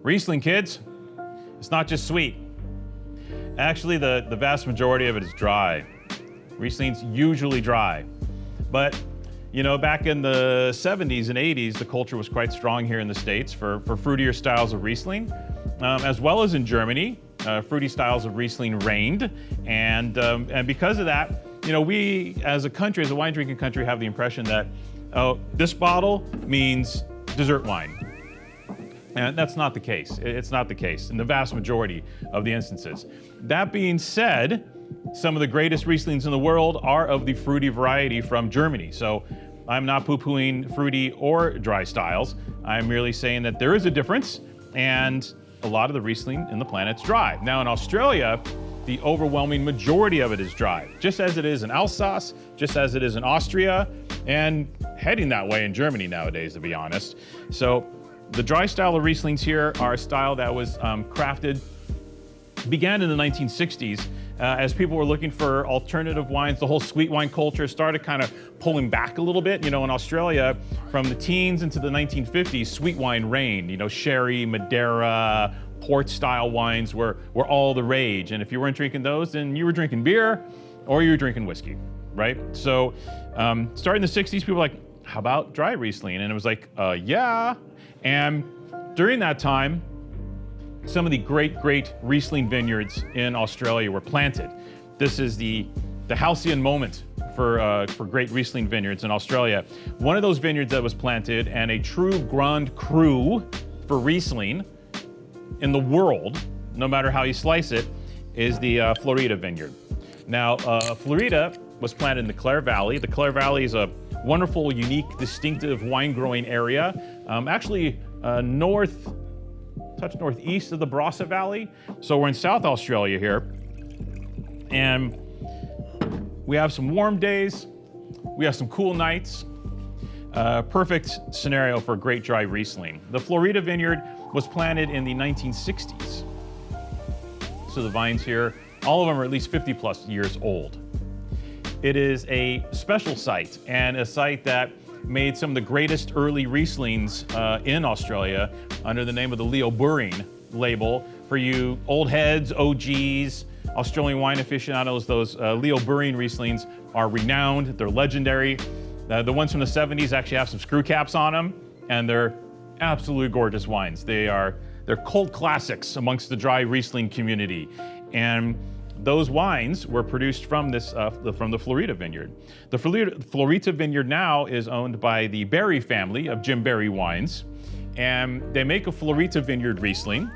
Riesling, kids, it's not just sweet. Actually, the vast majority of it is dry. Riesling's usually dry. But, you know, back in the 70s and 80s, the culture was quite strong here in the States for fruitier styles of Riesling, as well as in Germany. Fruity styles of Riesling reigned, and because of that, you know, we as a country, as a wine drinking country, have the impression that, oh, this bottle means dessert wine. And that's not the case. It's not the case in the vast majority of the instances. That being said, some of the greatest Rieslings in the world are of the fruity variety from Germany. So I'm not poo-pooing fruity or dry styles. I'm merely saying that there is a difference, and a lot of the Riesling in the planet's dry. Now in Australia, the overwhelming majority of it is dry, just as it is in Alsace, just as it is in Austria, and heading that way in Germany nowadays, to be honest. So the dry style of Rieslings here are a style that was began in the 1960s as people were looking for alternative wines. The whole sweet wine culture started kind of pulling back a little bit. You know, in Australia, from the teens into the 1950s, sweet wine reigned. You know, sherry, Madeira, port-style wines were all the rage. And if you weren't drinking those, then you were drinking beer or you were drinking whiskey, right? So starting in the 60s, people were like, how about dry Riesling? And it was like, yeah. And during that time, some of the great Riesling vineyards in Australia were planted. This is the halcyon moment for great Riesling vineyards in Australia. One of those vineyards that was planted, and a true Grand Cru for Riesling in the world, no matter how you slice it, is the Florida vineyard. Now, Florida was planted in the Clare Valley. The Clare Valley is a wonderful, unique, distinctive wine growing area. Actually, northeast of the Barossa Valley. So we're in South Australia here. And we have some warm days. We have some cool nights. Perfect scenario for a great dry Riesling. The Florida vineyard was planted in the 1960s. So the vines here, all of them are at least 50 plus years old. It is a special site, and a site that made some of the greatest early Rieslings in Australia under the name of the Leo Burring label. For you old heads, OGs, Australian wine aficionados, those Leo Burring Rieslings are renowned, they're legendary. The ones from the 70s actually have some screw caps on them, and they're absolutely gorgeous wines. They're cult classics amongst the dry Riesling community. And those wines were produced from from the Florida vineyard. The Florida vineyard now is owned by the Berry family of Jim Berry Wines, and they make a Florida vineyard Riesling,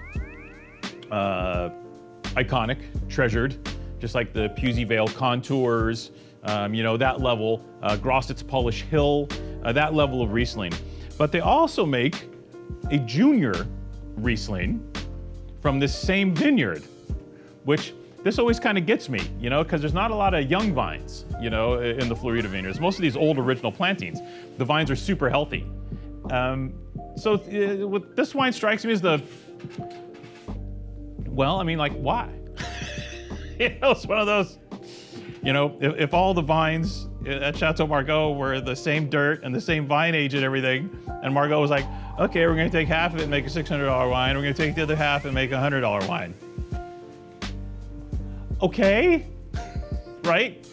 iconic, treasured, just like the Pusey Vale Contours, you know, that level, Grosset's Polish Hill, that level of Riesling. But they also make a junior Riesling from this same vineyard, which this always kind of gets me, you know, because there's not a lot of young vines, you know, in the Florida vineyards. Most of these old original plantings, the vines are super healthy. So what this wine strikes me as well, I mean, like, why? You know, it's one of those, you know, if all the vines at Chateau Margaux were the same dirt and the same vine age and everything, and Margaux was like, okay, we're gonna take half of it and make a $600 wine, we're gonna take the other half and make a $100 wine. Okay, right?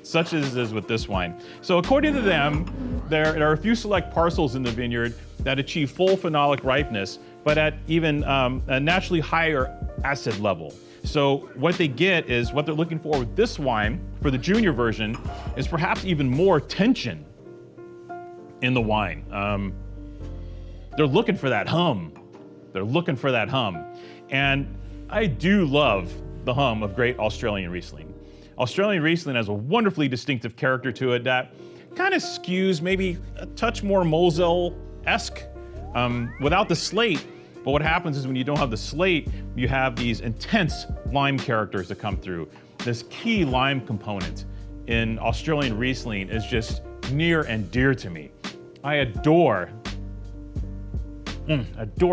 Such as it is with this wine. So according to them, there are a few select parcels in the vineyard that achieve full phenolic ripeness, but at even a naturally higher acid level. So what they get is, what they're looking for with this wine, for the junior version, is perhaps even more tension in the wine. They're looking for that hum. They're looking for that hum. And I do love the hum of great Australian Riesling. Australian Riesling has a wonderfully distinctive character to it that kind of skews maybe a touch more Moselle-esque without the slate. But what happens is when you don't have the slate, you have these intense lime characters that come through. This key lime component in Australian Riesling is just near and dear to me. I adore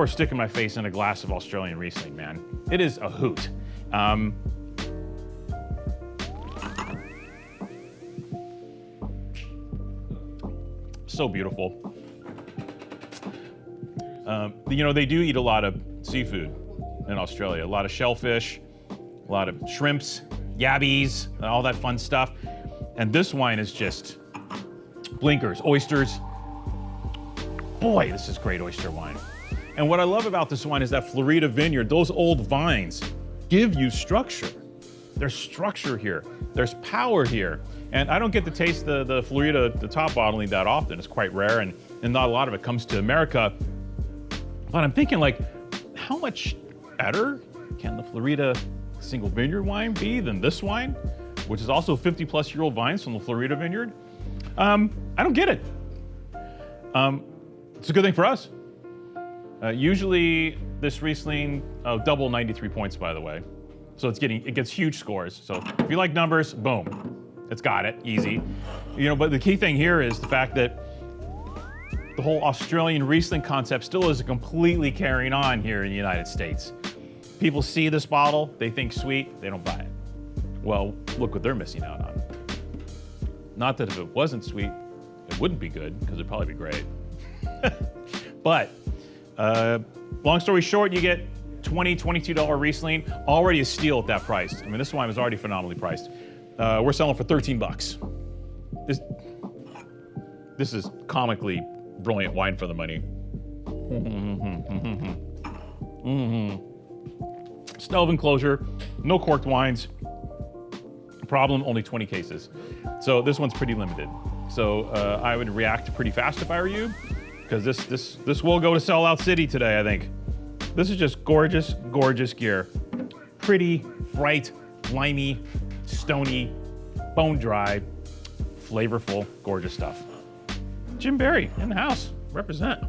sticking my face in a glass of Australian Riesling, man. It is a hoot. So beautiful. You know, they do eat a lot of seafood in Australia. A lot of shellfish, a lot of shrimps, yabbies, and all that fun stuff. And this wine is just blinkers, oysters. Boy, this is great oyster wine. And what I love about this wine is that Florida vineyard, those old vines give you structure. There's structure here. There's power here. And I don't get to taste the Florida, the top bottling that often. It's quite rare, and not a lot of it comes to America. But I'm thinking, like, how much better can the Florida single vineyard wine be than this wine, which is also 50-plus-year-old vines from the Florida vineyard? I don't get it. It's a good thing for us. Usually this Riesling, double 93 points, by the way. So it gets huge scores. So if you like numbers, boom, it's got it, easy. You know, but the key thing here is the fact that the whole Australian Riesling concept still isn't completely carrying on here in the United States. People see this bottle, they think sweet, they don't buy it. Well, look what they're missing out on. Not that if it wasn't sweet, it wouldn't be good, because it'd probably be great. But long story short, you get $22 Riesling, already a steal at that price. I mean, this wine was already phenomenally priced. We're selling for 13 bucks. This is comically brilliant wine for the money. Stove enclosure, no corked wines. Problem, only 20 cases. So this one's pretty limited. So I would react pretty fast if I were you, because this will go to Sellout City today, I think. This is just gorgeous, gorgeous gear. Pretty, bright, limey, stony, bone dry, flavorful, gorgeous stuff. Jim Barry in the house, represent.